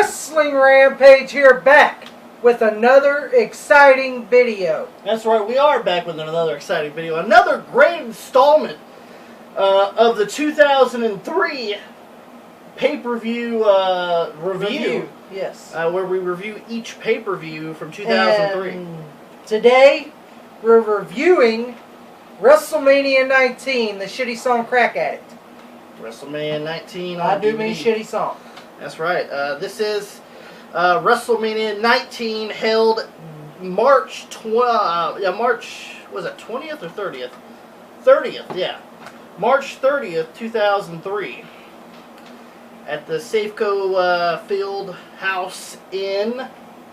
Wrestling Rampage here back with another exciting video. That's right, we are back with another exciting video. Another great installment of the 2003 pay-per-view review. Yes. Where we review each pay-per-view from 2003. And today, we're reviewing WrestleMania 19, the shitty song Crack Addict. WrestleMania 19 on I do DVD. mean shitty song. That's right. This is WrestleMania 19 held March 20th or 30th? 30th, yeah. March 30th, 2003. At the Safeco Field House in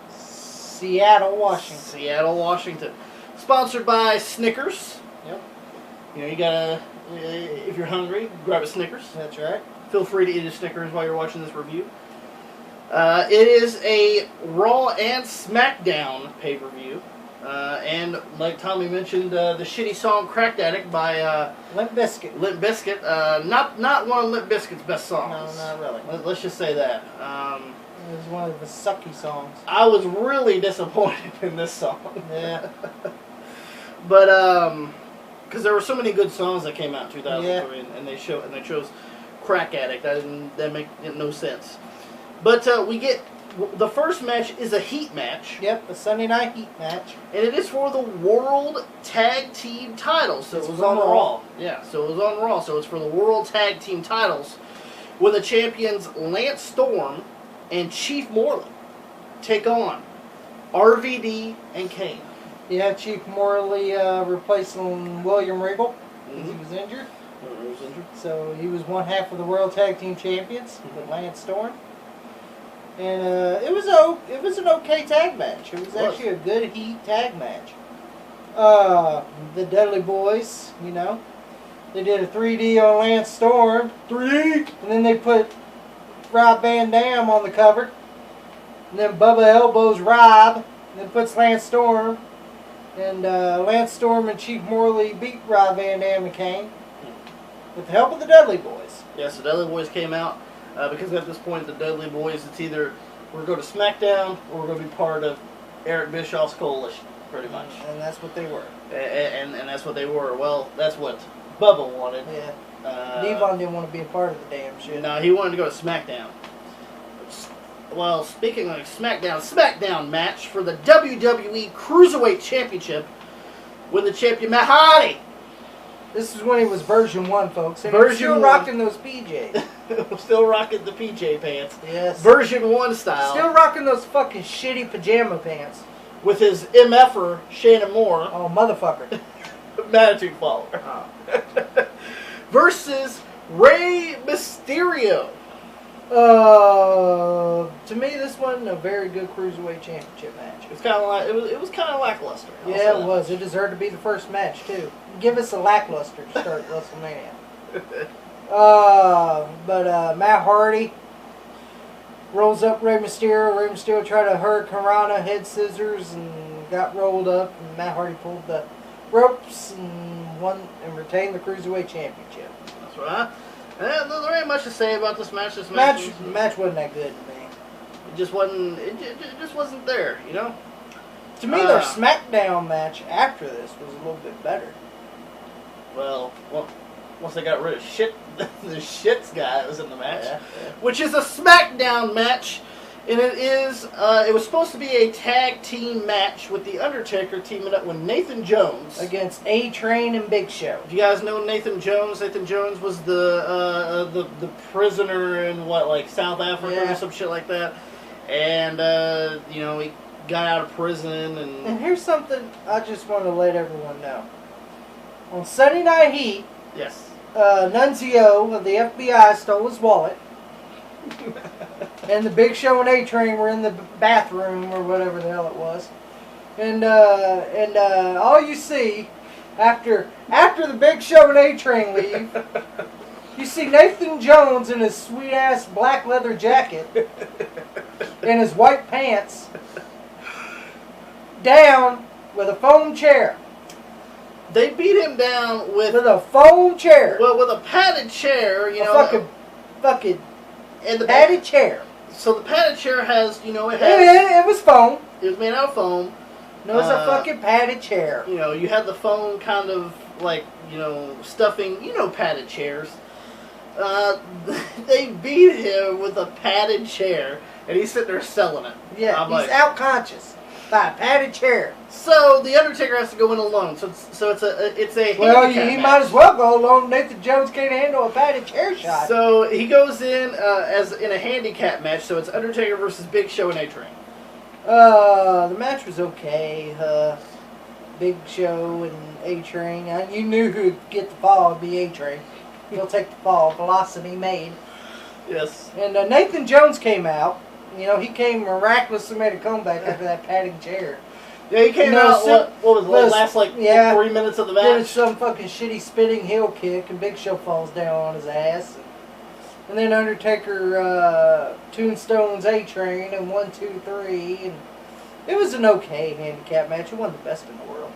Seattle, Washington. Seattle, Washington. Sponsored by Snickers. Yep. You know, you gotta, if you're hungry, grab a Snickers. That's right. Feel free to eat a Snickers while you're watching this review. It is a Raw and SmackDown pay-per-view. And like Tommy mentioned, the shitty song Crack Addict by Limp Bizkit. Limp Bizkit. Not one of Limp Bizkit's best songs. No, not really. Let's just say that. It was one of the sucky songs. I was really disappointed in this song. Yeah. But, because there were so many good songs that came out in 2003, yeah. and they chose Crack Addict. That make no sense. But we get the first match is a heat match. Yep, a Sunday night heat match, and it is for the World Tag Team titles. So it was on Raw. Yeah, so it was on Raw. So it's for the World Tag Team titles, with the champions Lance Storm and Chief Morley take on RVD and Kane. Yeah, Chief Morley replacing William Regal because he was injured. He was injured. So he was one half of the World Tag Team Champions with Lance Storm. And it was an okay tag match. It was actually a good heat tag match. The Dudley Boys, you know, they did a 3D on Lance Storm. 3D! And then they put Rob Van Dam on the cover. And then Bubba elbows Rob. And then puts Lance Storm. And Lance Storm and Chief Morley beat Rob Van Dam and Kane with the help of the Dudley Boys. Yes, the Dudley Boys came out. Because at this point, the Dudley Boys, it's either we're going to SmackDown or we're going to be part of Eric Bischoff's coalition, pretty much. And that's what they were. And that's what they were. Well, that's what Bubba wanted. Yeah. Devon didn't want to be a part of the damn shit. No, he wanted to go to SmackDown. Well, speaking of SmackDown match for the WWE Cruiserweight Championship with the champion Matt Hardy. This is when he was version 1, folks. And Version still 1. rocking those PJs. Still rocking the PJ pants. Yes. Version 1 style. Still rocking those fucking shitty pajama pants. With his MFer, Shannon Moore. Oh, motherfucker. Attitude follower. Oh. Versus Rey Mysterio. To me, this wasn't a very good Cruiserweight Championship match. It's kind of like it was kind of lackluster. Yeah, it was. It deserved to be the first match too. Give us a lackluster to start WrestleMania. But Matt Hardy rolls up Rey Mysterio. Rey Mysterio tried a Hurricane Rana head scissors and got rolled up. And Matt Hardy pulled the ropes and won and retained the Cruiserweight Championship. That's right. And there ain't much to say about this match. Match wasn't that good to me. It just wasn't. It just wasn't there. You know. To me, their SmackDown match after this was a little bit better. Well, once they got rid of shit, the shits guy that was in the match, yeah. Which is a SmackDown match, and it is. It was supposed to be a tag team match with the Undertaker teaming up with Nathan Jones against A-Train and Big Show. Do you guys know Nathan Jones? Nathan Jones was the prisoner in like South Africa or some shit like that, and you know, he got out of prison And here's something I just want to let everyone know. On Sunday Night Heat, yes, Nunzio of the FBI stole his wallet, and the Big Show and A-Train were in the bathroom or whatever the hell it was, and all you see after the Big Show and A-Train leave, you see Nathan Jones in his sweet ass black leather jacket and his white pants down with a foam chair. They beat him down with a foam chair. Well, with a padded chair, you know. Fucking and the padded chair. So the padded chair has, it It was foam. It was made out of foam. No, it was a fucking padded chair. You had the foam kind of like, stuffing, padded chairs. They beat him with a padded chair, and he's sitting there selling it. Yeah, he's out conscious by a padded chair. So the Undertaker has to go in alone. So it's a well, he match. might as well go alone. Nathan Jones can't handle a padded chair shot. So he goes in as in a handicap match. So it's Undertaker versus Big Show and A-Train. The match was okay. Big Show and A-Train. You knew who'd get the fall. It'd be A-Train. He'll take the fall. Velocity made. Yes. And Nathan Jones came out. He came miraculously, made a comeback after that padding chair. Yeah, he came out, what was it, last 3 minutes of the match? Did some fucking shitty spinning heel kick, and Big Show falls down on his ass. And then Undertaker tombstones A-Train, and 1, 2, 3. And it was an okay handicap match. It wasn't the best in the world.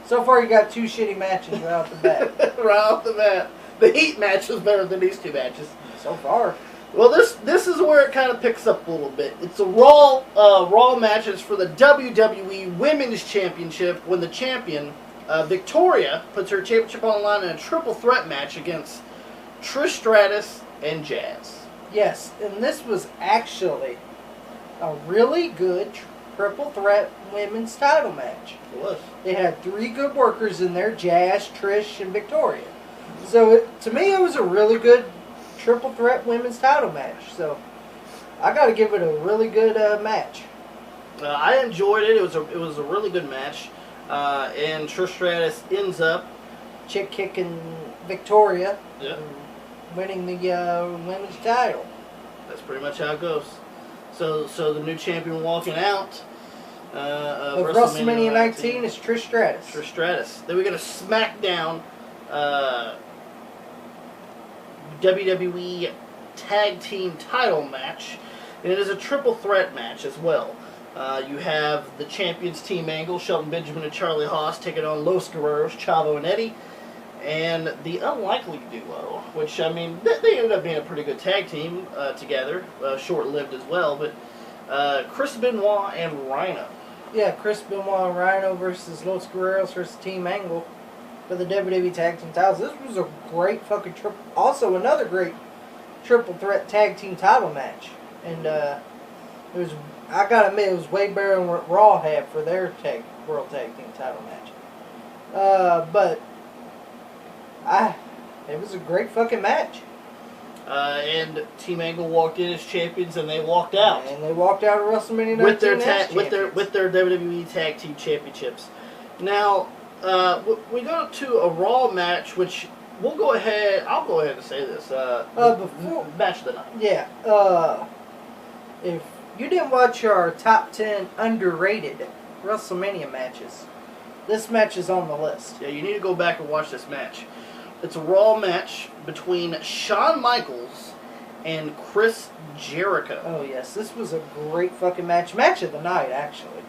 So far, you got 2 shitty matches right off the bat. Right off the bat. The Heat match was better than these 2 matches. So far. Well, this is where it kind of picks up a little bit. It's a Raw matches for the WWE Women's Championship when the champion, Victoria, puts her championship on the line in a triple threat match against Trish Stratus and Jazz. Yes, and this was actually a really good triple threat women's title match. It was. They had 3 good workers in there, Jazz, Trish, and Victoria. So, to me, it was a really good triple threat women's title match. So, I got to give it a really good match. I enjoyed it. It was a really good match. And Trish Stratus ends up chick kicking Victoria. Yeah. Winning the women's title. That's pretty much how it goes. So the new champion walking out of WrestleMania 19 is Trish Stratus. Trish Stratus. Then we get a SmackDown WWE Tag Team title match, and it is a triple threat match as well. You have the champions Team Angle, Shelton Benjamin and Charlie Haas taking on Los Guerreros, Chavo and Eddie, and the Unlikely Duo, which, they ended up being a pretty good tag team together, short-lived as well, but Chris Benoit and Rhino. Yeah, Chris Benoit and Rhino versus Los Guerreros versus Team Angle for the WWE Tag Team titles. This was a great fucking also another great triple threat tag team title match. And I gotta admit, it was way better than what Raw had for their World Tag Team title match. But it was a great fucking match. And Team Angle walked in as champions, and they walked out. And they walked out of WrestleMania 19 with their WWE Tag Team Championships. Now, we go to a Raw match, which I'll go ahead and say this. Before match of the night. Yeah. If you didn't watch our top 10 underrated WrestleMania matches, this match is on the list. Yeah, you need to go back and watch this match. It's a Raw match between Shawn Michaels and Chris Jericho. Oh, yes. This was a great fucking match. Match of the night, actually.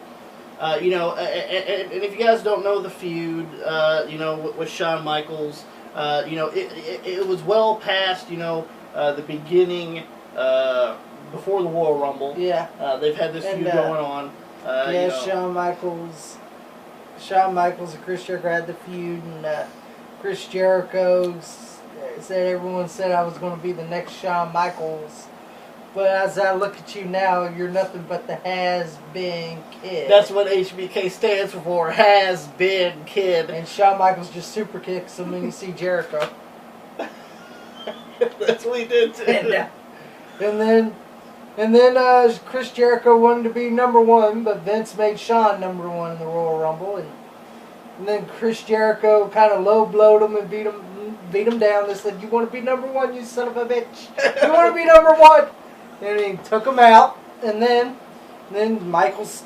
And if you guys don't know the feud, with Shawn Michaels, it was well past, the beginning, before the Royal Rumble. Yeah. They've had this feud going on. Shawn Michaels and Chris Jericho had the feud, and Chris Jericho everyone said I was going to be the next Shawn Michaels. But as I look at you now, you're nothing but the has-been kid. That's what HBK stands for, has-been kid. And Shawn Michaels just super kicks him when you see Jericho. That's what he did too. And then Chris Jericho wanted to be number 1, but Vince made Shawn number 1 in the Royal Rumble. And then Chris Jericho kind of low-blowed him and beat him down. They said, "You want to be number 1, you son of a bitch? You want to be number 1?" And he took him out. And then Michaels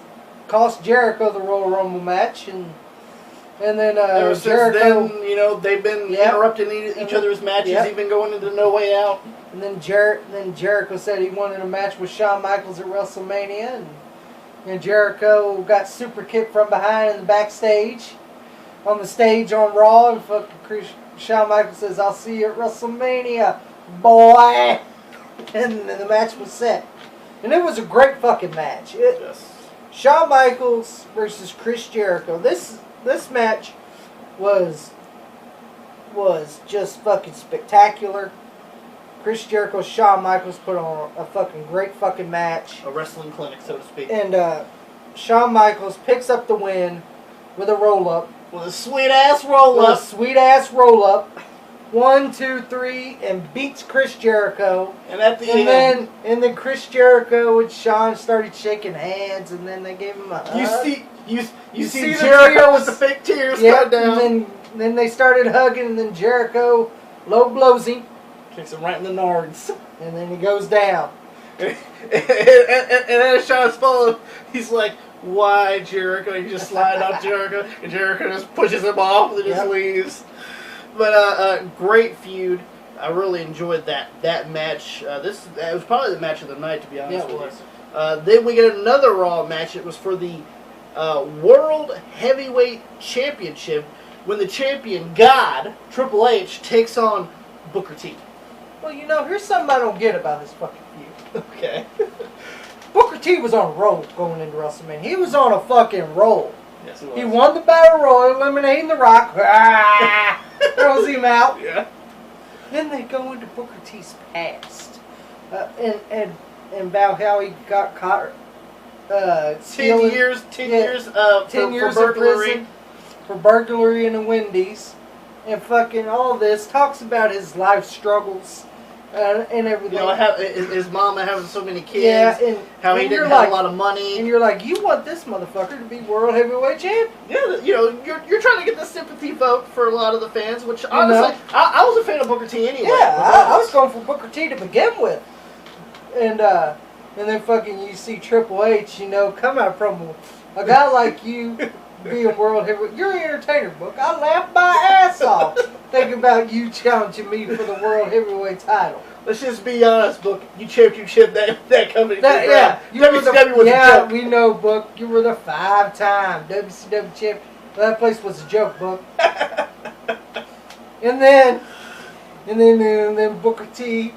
cost Jericho the Royal Rumble match. And then ever Jericho, since then, they've been interrupting each other's matches, even going into No Way Out. And then Jericho said he wanted a match with Shawn Michaels at WrestleMania. And Jericho got super kicked from behind in the backstage. On the stage on Raw, and fucking Shawn Michaels says, "I'll see you at WrestleMania, boy." And the match was set. And it was a great fucking match. Yes. Shawn Michaels versus Chris Jericho. This match was just fucking spectacular. Chris Jericho, Shawn Michaels put on a fucking great fucking match. A wrestling clinic, so to speak. And Shawn Michaels picks up the win with a roll-up. With a sweet-ass roll-up. 1, 2, 3, and beats Chris Jericho. And at the end... then Chris Jericho and Shawn started shaking hands, and then they gave him a hug. You see Jericho with the fake tears cut down. And then they started hugging, and then Jericho low blows him. Kicks him right in the nards. And then he goes down. and as Shawn's followed, he's like, why Jericho? He just slide off Jericho, and Jericho just pushes him off and then just leaves. But great feud. I really enjoyed that match. It was probably the match of the night, to be honest with you. Then we get another Raw match. It was for the World Heavyweight Championship when the champion, God, Triple H, takes on Booker T. Well, here's something I don't get about this fucking feud. Okay. Booker T was on a roll going into WrestleMania. He was on a fucking roll. Yes, he was. He won the Battle Royal, eliminating The Rock. Throws him out. Yeah. Then they go into Booker T's past. And about how he got caught 10 years for burglary. For burglary in the Wendy's. And fucking all this. Talks about his life struggles and everything. His mama having so many kids. Yeah, and how he didn't have a lot of money. And you're like, you want this motherfucker to be World Heavyweight Champ? Yeah, you're trying to get the sympathy vote for a lot of the fans, which honestly, I was a fan of Booker T anyway. Yeah, I was going for Booker T to begin with. And then fucking you see Triple H, come out from a guy like you being World Heavyweight. You're an entertainer, Book. I laughed my ass off thinking about you challenging me for the World Heavyweight title. Let's just be honest, Book. You championship that company. WCW was a joke. We know, Book. You were the 5-time WCW champ. That place was a joke, Book. and then Booker T,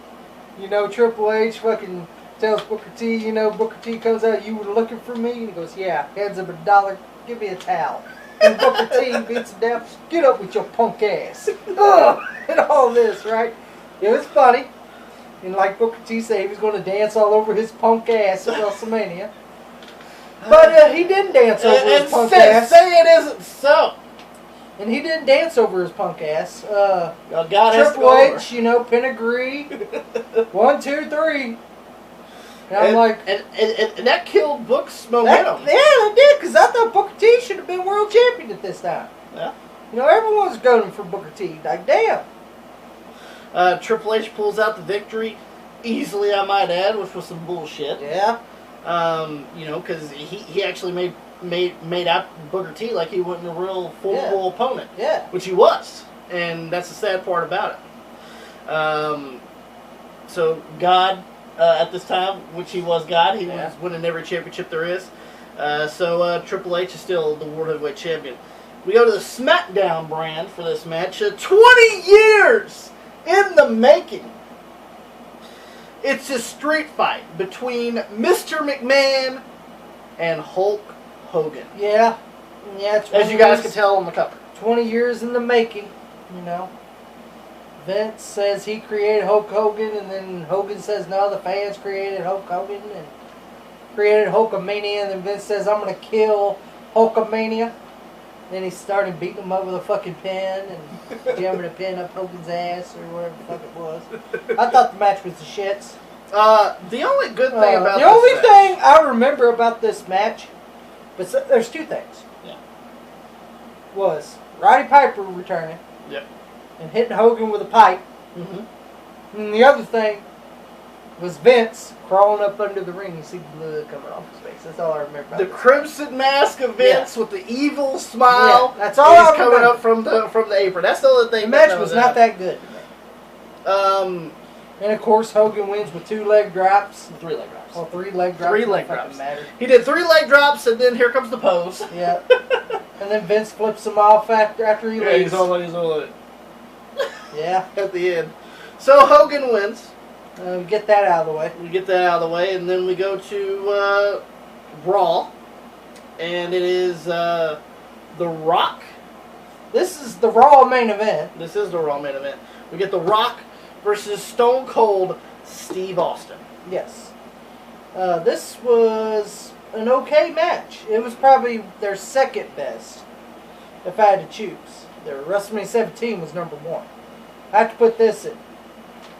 Triple H fucking tells Booker T, Booker T comes out, you were looking for me? And he goes, yeah, hands up $1, give me a towel. And Booker T beats him down, get up with your punk ass. And all this, right? It was funny. And like Booker T said, he was going to dance all over his punk ass at WrestleMania. But he didn't dance over his punk ass. Say it isn't so. And he didn't dance over his punk ass. Triple H, pedigree. 1, 2, 3. And I'm like... And that killed Book's momentum. It did, because I thought Booker T should have been world champion at this time. Yeah. Everyone was going for Booker T. Like, damn. Triple H pulls out the victory easily, I might add, which was some bullshit. Yeah. Because he actually made out Booker T like he wasn't a real formidable opponent. Yeah. Which he was. And that's the sad part about it. So God, at this time, which he was God, he was winning every championship there is. So Triple H is still the World Heavyweight Champion. We go to the SmackDown brand for this match. 20 years in the making. It's a street fight between Mr. McMahon and Hulk Hogan. Yeah. As you guys can tell on the cover. 20 years in the making, Vince says he created Hulk Hogan, and then Hogan says, no, the fans created Hulk Hogan and created Hulkamania, and then Vince says, I'm going to kill Hulkamania. Then he started beating him up with a fucking pen and jamming a pen up Hogan's ass or whatever the fuck it was. I thought the match was the shits. The only good thing about the only thing I remember about this match, but there's two things. Yeah. Was Roddy Piper returning. Yep. And hitting Hogan with a pipe. Mm-hmm. And the other thing was Vince crawling up under the ring. You see blood coming off his face. That's all I remember about the crimson mask of Vince with the evil smile. Yeah, that's all I remember. Coming up from the apron. That's the other thing. The match was not that good. And of course Hogan wins with 2 leg drops. 3 leg drops. Well, 3 leg drops. 3 leg drops. He did 3 leg drops, and then here comes the pose. Yeah. And then Vince flips him off after he leaves. He's all in it. Yeah. At the end. So Hogan wins. We get that out of the way. We get that out of the way, and then we go to Raw, and it is The Rock. This is the Raw main event. This is the Raw main event. We get The Rock versus Stone Cold Steve Austin. Yes. This was an okay match. It was probably their second best, if I had to choose. Their WrestleMania 17 was number 1. I have to put this at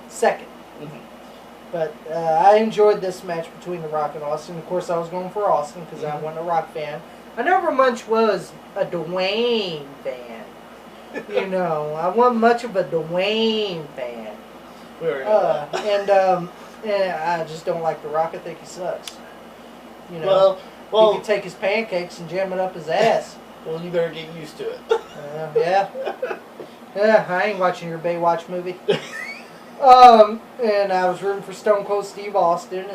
second. Mm-hmm. But I enjoyed this match between The Rock and Austin. Of course, I was going for Austin because I wasn't a Rock fan. I never much was a Dwayne fan. You know, I wasn't much of a Dwayne fan. We already know that. And I just don't like The Rock. I think he sucks. You know, well, he could take his pancakes and jam it up his ass. Well, you better get used to it. Yeah. Yeah, I ain't watching your Baywatch movie. And I was rooting for Stone Cold Steve Austin,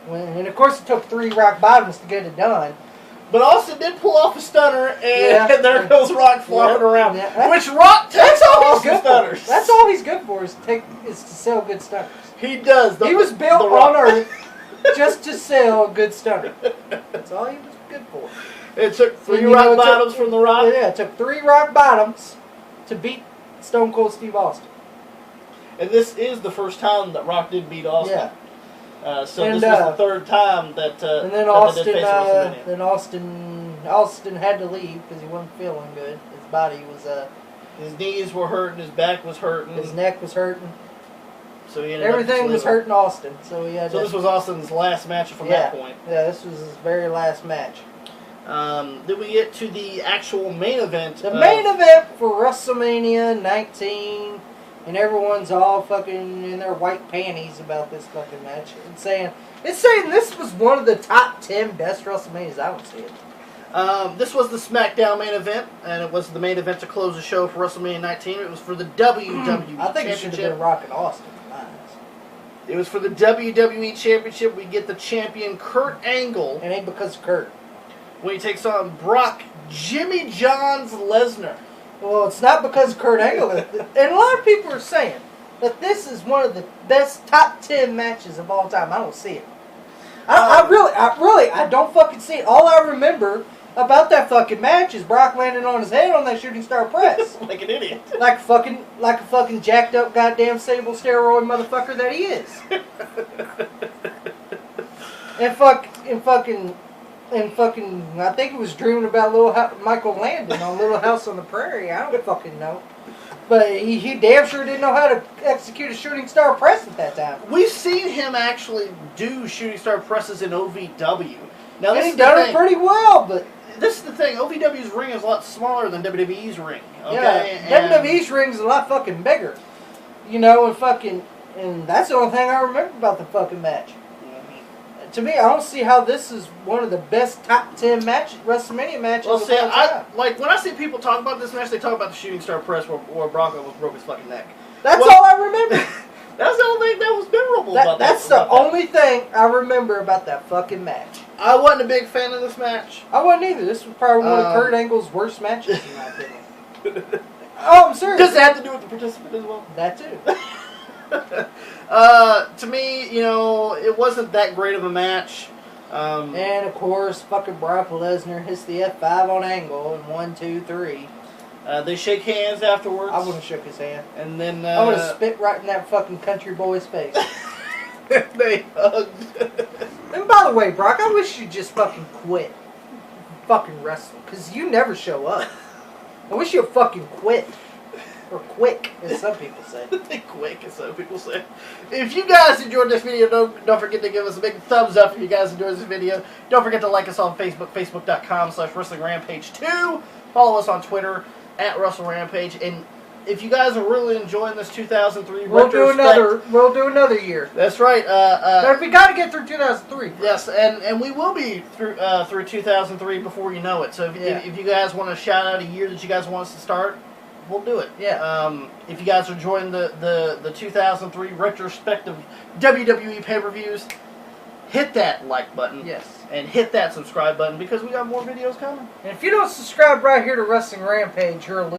and of course it took 3 rock bottoms to get it done. But Austin did pull off a stunner, and there goes Rock flopping around. Yeah. Which Rock takes off his stunners. That's all he's good for is to sell good stunners. He does. He was built on Earth just to sell good stunner. That's all he was good for. It took 3 rock bottoms from The Rock. Yeah, it took 3 rock bottoms to beat Stone Cold Steve Austin. And this is the first time that Rock did beat Austin. Yeah. So this was the 3rd time that and then that they did face WrestleMania. Then Austin had to leave because he wasn't feeling good. His body was his knees were hurting, his back was hurting, his neck was hurting. So he ended Everything was hurting Austin. So he had. So this was Austin's last match from that point. Yeah, this was his very last match. Then we get to the actual main event. The main event for WrestleMania 19. And everyone's all fucking in their white panties about this fucking match. It's saying this was one of the top 10 best WrestleManias I would see it. This was the SmackDown main event, and it was the main event to close the show for WrestleMania 19. It was for the WWE I think it should have been Rock and Austin. Nice. It was for the WWE Championship. We get the champion Kurt Angle. It ain't because of Kurt. When he takes on Brock Jimmy Johns Lesnar. Well, it's not because of Kurt Angle. And a lot of people are saying that this is one of the best top 10 matches of all time. I don't see it. I don't fucking see it. All I remember about that fucking match is Brock landing on his head on that shooting star press. Like an idiot. Like a fucking jacked up goddamn stable steroid motherfucker that he is. And fucking, I think it was dreaming about Michael Landon on Little House on the Prairie. I don't fucking know. But he damn sure didn't know how to execute a shooting star press at that time. We've seen him actually do shooting star presses in OVW. Now, and he done it pretty well, but... This is the thing. OVW's ring is a lot smaller than WWE's ring. Okay? Yeah, WWE's ring is a lot fucking bigger. You know, and that's the only thing I remember about the fucking match. To me, I don't see how this is one of the best top 10 WrestleMania matches. Well, see, when I see people talk about this match, they talk about the shooting star press where Brock almost broke his fucking neck. That's all I remember. That's the only thing that was memorable about that. That's the only thing I remember about that fucking match. I wasn't a big fan of this match. I wasn't either. This was probably one of Kurt Angle's worst matches, in my opinion. Oh, I'm serious. Does it have to do with the participant as well? That too. To me, you know, it wasn't that great of a match. And of course, fucking Brock Lesnar hits the F5 on Angle in 1, 2, 3. They shake hands afterwards. I would have shook his hand. And then I would have spit right in that fucking country boy's face. They hugged. And by the way, Brock, I wish you'd just fucking quit fucking wrestling, because you never show up. I wish you'd fucking quit. Or quick, as some people say. Quick, as some people say. If you guys enjoyed this video, don't forget to give us a big thumbs up if you guys enjoyed this video. Don't forget to like us on Facebook, facebook.com/WrestlingRampage2. Follow us on Twitter, @WrestleRampage. And if you guys are really enjoying this 2003 We'll do another year. That's right. But we got to get through 2003. Yes, and we will be through 2003 before you know it. So if you guys want to shout out a year that you guys want us to start, we'll do it. Yeah. If you guys are enjoying the 2003 retrospective WWE pay-per-views, hit that like button. Yes. And hit that subscribe button because we got more videos coming. And if you don't subscribe right here to Wrestling Rampage, you're a loser.